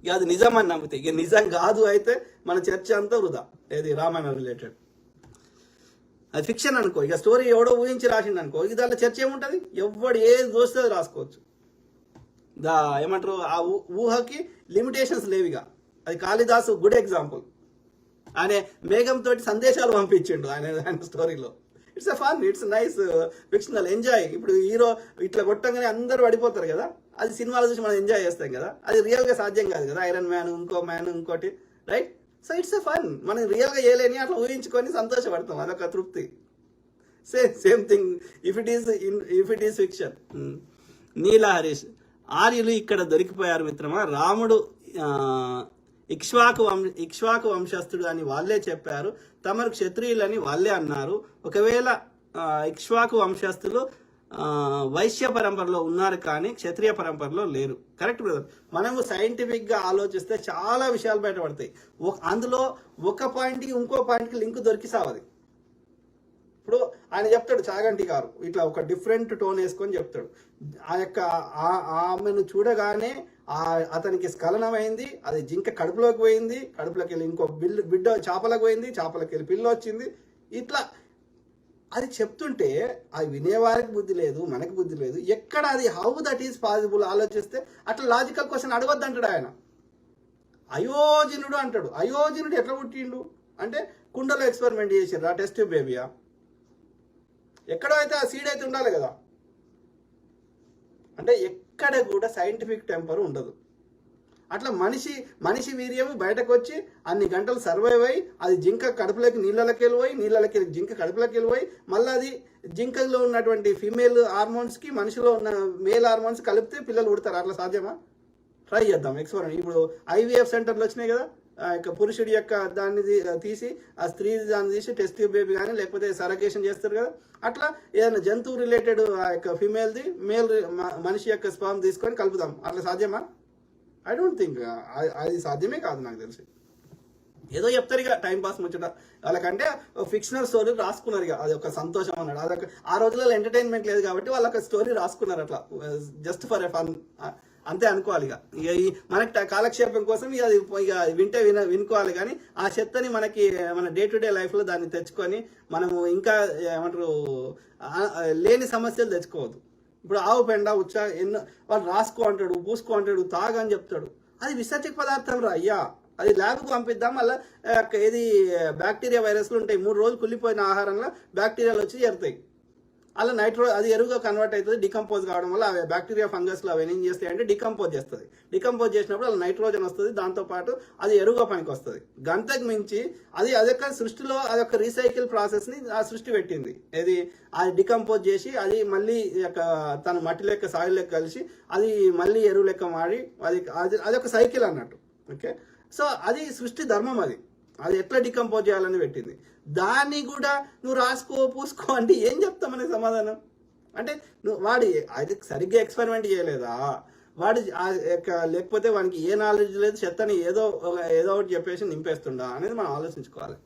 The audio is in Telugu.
ఇక అది నిజం అని నమ్మితే, ఇక నిజం కాదు అయితే మన చర్చ అంతా వృధా. ఏది రామాయణం రిలేటెడ్, అది ఫిక్షన్ అనుకో, ఇక స్టోరీ ఎవడో ఊహించి రాసిండు అనుకో, ఇక దాంట్లో చర్చ ఏముంటుంది, ఎవడు ఏది దోస్తే అది రాసుకోవచ్చు. ఏమంటారు, ఆ ఊహకి లిమిటేషన్స్ లేవిగా. అది కాళిదాసు గుడ్ ఎగ్జాంపుల్. ఆయన మేఘంతో సందేశాలు పంపించిండు ఆయన స్టోరీలో. It's a fun, it's nice fictional, enjoy. ఇప్పుడు హీరో ఇట్లా కొట్టంగానే అందరూ పడిపోతారు కదా, అది సినిమాలో చూసి మనం ఎంజాయ్ చేస్తాం కదా, అది రియల్గా సాధ్యం కాదు కదా. ఐరన్ మ్యాన్, ఇంకో మ్యాన్, ఇంకోటి, right? So it's a fun. మనం రియల్గా చేయలేని అట్లా ఊహించుకొని సంతోషపడతాం, అదొక తృప్తి. Same thing if it is fiction. నీలా హరీష్, ఆర్యులు ఇక్కడ దొరికిపోయారు మిత్రమా. రాముడు ఇక్ష్వాకు వంశస్థుడు అని వాళ్ళే చెప్పారు, తమరు క్షత్రియులని వాళ్ళే అన్నారు. ఒకవేళ ఇక్ష్వాకు వంశస్థులు వైశ్య పరంపరలో ఉన్నారు కానీ క్షత్రియ పరంపరలో లేరు. Correct brother. మనము సైంటిఫిక్గా ఆలోచిస్తే చాలా విషయాలు బయటపడతాయి. అందులో ఒక పాయింట్కి ఇంకో పాయింట్కి లింక్ దొరికి సావది. ఇప్పుడు ఆయన చెప్తాడు, చాగంటి గారు ఇట్లా ఒక డిఫరెంట్ టోన్ వేసుకొని చెప్తాడు. ఆ యొక్క ఆమెను చూడగానే అతనికి స్ఖలనమైంది, అది జింక కడుపులోకి పోయింది, కడుపులోకి వెళ్ళి ఇంకో బిడ్డ చేపలకు పోయింది, చేపలకి వెళ్ళి పిల్ల వచ్చింది. ఇట్లా అది చెప్తుంటే అది వినేవారికి బుద్ధి లేదు, మనకి బుద్ధి లేదు. ఎక్కడ అది హౌ దట్ ఈస్ పాసిబుల్ ఆలోచిస్తే అట్లా లాజికల్ క్వశ్చన్ అడగొద్దు అంటాడు ఆయన. అయోజనుడు అంటాడు. అయోజనుడు ఎట్లా పుట్టిండు అంటే కుండలో ఎక్స్పెరిమెంట్ చేసిర్రు, ఆ టెస్ట్ బేబీయా? ఎక్కడో అయితే ఆ సీడ్ అయితే ఉండాలి కదా. అంటే ఎక్కడ కూడా సైంటిఫిక్ టెంపర్ ఉండదు. అట్లా మనిషి వీర్యం బయటకు వచ్చి అన్ని గంటలు సర్వైవ్ అయ్యి అది జింక కడుపులోకి నీళ్ళకి వెళ్ళిపోయి, నీళ్ళకి జింక కడుపులోకి వెళ్ళిపోయి, మళ్ళీ అది జింకలో ఉన్నటువంటి ఫీమేల్ హార్మోన్స్కి మనిషిలో ఉన్న మేల్ హార్మోన్స్ కలిపితే పిల్లలు పుడతారు. అట్లా సాధ్యమా? ట్రై చేద్దాం ఎక్స్పెరిమెంట్. ఇప్పుడు IVF సెంటర్లు వచ్చినాయి కదా, పురుషుడి యొక్క దాన్ని తీసి ఆ స్త్రీ దాన్ని తీసి టెస్ట్ ట్యూబ్ బేబీ కానీ లేకపోతే సరగేషన్ చేస్తారు కదా, అట్లా ఏదైనా జంతువు రిలేటెడ్ ఆ యొక్క ఫిమేల్ది మేల్ మనిషి యొక్క స్పర్మ్ తీసుకొని కలుపుదాం. అట్లా సాధ్యమా? I don't think. అది సాధ్యమే కాదు నాకు తెలిసి. ఏదో చెప్తారు ఇక టైం పాస్ ముచ్చట వాళ్ళకంటే ఫిక్షనల్ స్టోరీ రాసుకున్నారు. ఇక అది ఒక సంతోషం అన్నాడు. అదొక ఆ రోజులలో ఎంటర్టైన్మెంట్ లేదు కాబట్టి వాళ్ళు ఒక స్టోరీ రాసుకున్నారు అట్లా, జస్ట్ ఫర్ ఎ ఫన్ అంతే అనుకోవాలి. ఇక మనకి కాలక్షేపం కోసం ఇక అది ఇక వింటే వినుకోవాలి. కానీ ఆ చెత్తని మనకి మన డే టు డే లైఫ్లో దాన్ని తెచ్చుకొని మనము ఇంకా ఏమంటారు లేని సమస్యలు తెచ్చుకోవద్దు. ఇప్పుడు ఆవు పెండ ఎన్నో వాళ్ళు రాసుకో అంటాడు, పూసుకో అంటాడు, తాగని చెప్తాడు. అది విసర్జక పదార్థం రా అయ్యా. అది ల్యాబ్కు పంపిద్దాం. మళ్ళీ ఏది బ్యాక్టీరియా వైరస్లు ఉంటాయి. 3 రోజులు కుళ్ళిపోయిన ఆహారంలో బ్యాక్టీరియాలు వచ్చి చేరుతాయి. అలా అది ఎరువుగా కన్వర్ట్ అవుతుంది. డికంపోజ్ కావడం వల్ల అవి బ్యాక్టీరియా ఫంగస్లు అవి ఏం చేస్తాయి అంటే డికంపోజ్ చేస్తుంది. డికంపోజ్ చేసినప్పుడు అలా నైట్రోజన్ వస్తుంది, దాంతోపాటు అది ఎరువుగా పనికి వస్తుంది. గంటకు మించి అదొక సృష్టిలో అదొక రీసైకిల్ ప్రాసెస్ని ఆ సృష్టి పెట్టింది. అది డికంపోజ్ చేసి అది మళ్ళీ తన మట్టి లెక్క సాయిల్ లెక్క కలిసి అది మళ్ళీ ఎరువు లెక్క మాడి అదొక సైకిల్ అన్నట్టు. ఓకే, సో అది సృష్టి ధర్మం. అది ఎట్లా డికంపోజ్ చేయాలని పెట్టింది. దాన్ని కూడా నువ్వు రాసుకో పూసుకో అంటే ఏం చెప్తామనే సమాధానం? అంటే వాడు అది సరిగ్గా ఎక్స్పెరిమెంట్ చేయలేదా వాడు, లేకపోతే వానికి ఏ నాలెడ్జ్ లేదు, చెత్తని ఏదో ఒకటి చెప్పేసి నింపేస్తుండా అనేది మనం ఆలోచించుకోవాలి.